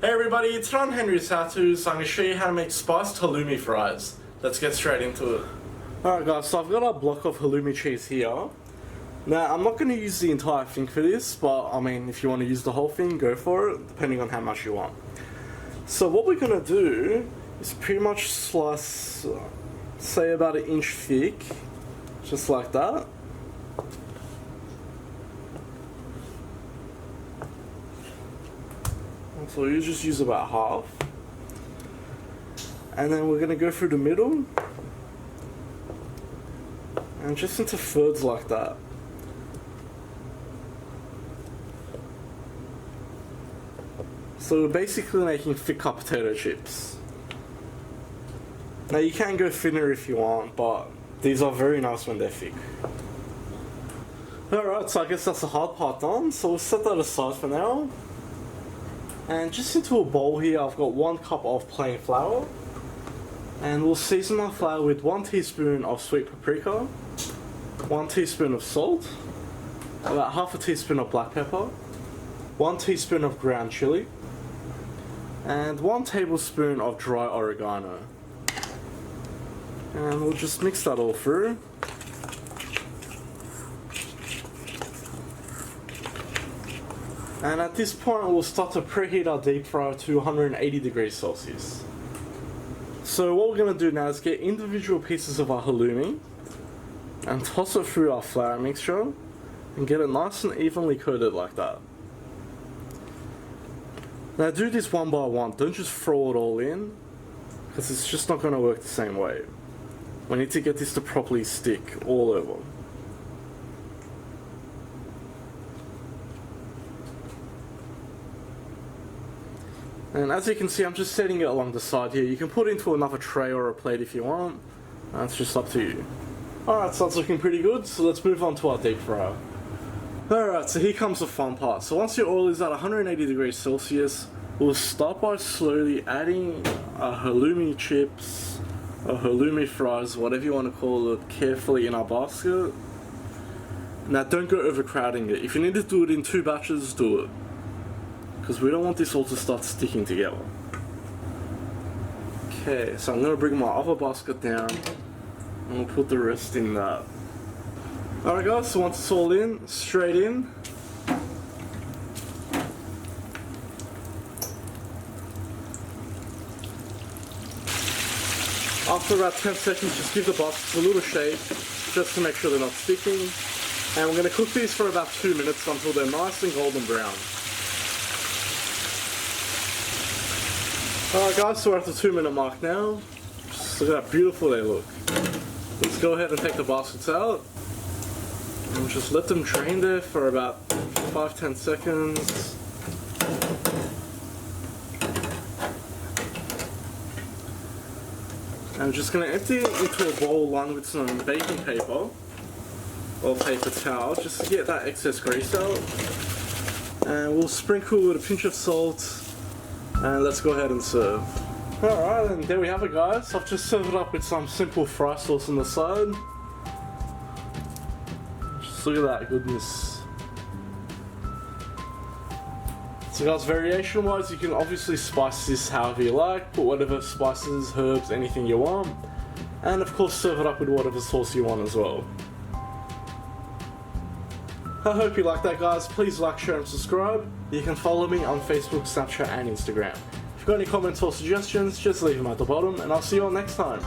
Hey everybody, today on Henry's How-To, so I'm going to show you how to make spiced halloumi fries. Let's get straight into it. Alright guys, so I've got a block of halloumi cheese here. Now, I'm not going to use the entire thing for this, but I mean, if you want to use the whole thing, go for it, depending on how much you want. So what we're going to do is pretty much slice, say about 1 inch thick, just like that. So you just use about half, and then we're going to go through the middle and just into thirds like that. So we're basically making thick cut potato chips. Now you can go thinner if you want, but these are very nice when they're thick. Alright, so I guess that's the hard part done, so we'll set that aside for now. And just into a bowl here, I've got 1 cup of plain flour, and we'll season our flour with 1 teaspoon of sweet paprika, 1 teaspoon of salt, about half a teaspoon of black pepper, 1 teaspoon of ground chilli, and 1 tablespoon of dry oregano. And we'll just mix that all through. And at this point we'll start to preheat our deep fryer to 180 degrees Celsius. So what we're going to do now is get individual pieces of our halloumi and toss it through our flour mixture and get it nice and evenly coated like that. Now do this one by one, don't just throw it all in, because it's just not going to work the same way. We need to get this to properly stick all over. And as you can see, I'm just setting it along the side here. You can put it into another tray or a plate if you want. It's just up to you. Alright, so that's looking pretty good, so let's move on to our deep fryer. Alright, so here comes the fun part. So once your oil is at 180 degrees Celsius, we'll start by slowly adding our halloumi chips, or halloumi fries, whatever you want to call it, carefully in our basket. Now don't go overcrowding it. If you need to do it in 2 batches, do it, because we don't want this all to start sticking together. Okay, so I'm going to bring my other basket down and we'll put the rest in that. Alright guys, so once it's all in, straight in. After about 10 seconds, just give the baskets a little shake, just to make sure they're not sticking. And we're going to cook these for about 2 minutes until they're nice and golden brown. Alright guys, so we're at the 2-minute mark now. Just look at how beautiful they look. Let's go ahead and take the baskets out. And just let them drain there for about 5-10 seconds. And I'm just going to empty it into a bowl lined with some baking paper or paper towel just to get that excess grease out. And we'll sprinkle with a pinch of salt. And let's go ahead and serve. Alright, and there we have it guys. I've just served it up with some simple fry sauce on the side. Just look at that goodness. So guys, variation wise, you can obviously spice this however you like. Put whatever spices, herbs, anything you want. And of course serve it up with whatever sauce you want as well. I hope you like that guys. Please like, share and subscribe. You can follow me on Facebook, Snapchat and Instagram. If you've got any comments or suggestions, just leave them at the bottom and I'll see you all next time.